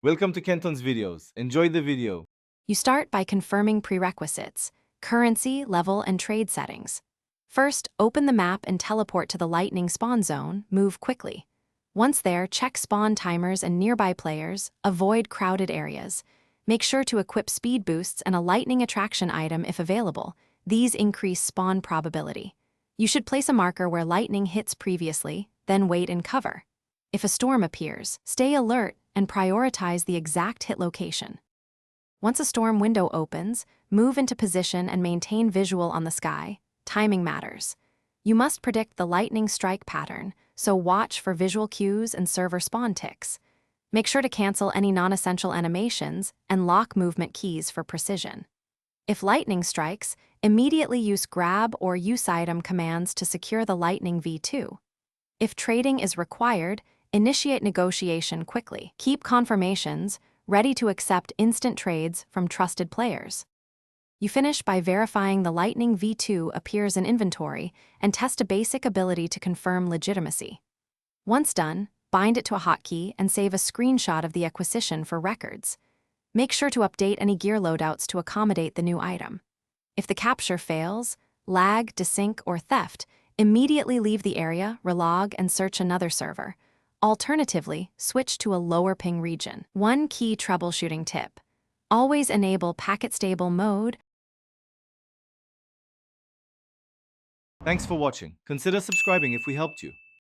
Welcome to Kenton's videos. Enjoy the video. You start by confirming prerequisites, currency, level, and trade settings. First, open the map and teleport to the Lightning spawn zone. Move quickly. Once there, check spawn timers and nearby players. Avoid crowded areas. Make sure to equip speed boosts and a Lightning attraction item if available. These increase spawn probability. You should place a marker where Lightning hits previously, then wait in cover. If a storm appears, stay alert and prioritize the exact hit location. Once a storm window opens, move into position and maintain visual on the sky. Timing matters. You must predict the lightning strike pattern, so watch for visual cues and server spawn ticks. Make sure to cancel any non-essential animations and lock movement keys for precision. If lightning strikes, immediately use grab or use item commands to secure the Lightning V2. If trading is required, initiate negotiation quickly. Keep confirmations ready to accept instant trades from trusted players. You finish by verifying the Lightning V2 appears in inventory and test a basic ability to confirm legitimacy. Once done, bind it to a hotkey and save a screenshot of the acquisition for records. Make sure to update any gear loadouts to accommodate the new item. If the capture fails, lag, desync, or theft, immediately leave the area, relog, and search another server. Alternatively, switch to a lower ping region. One key troubleshooting tip: always enable packet stable mode. Thanks for watching. Consider subscribing if we helped you.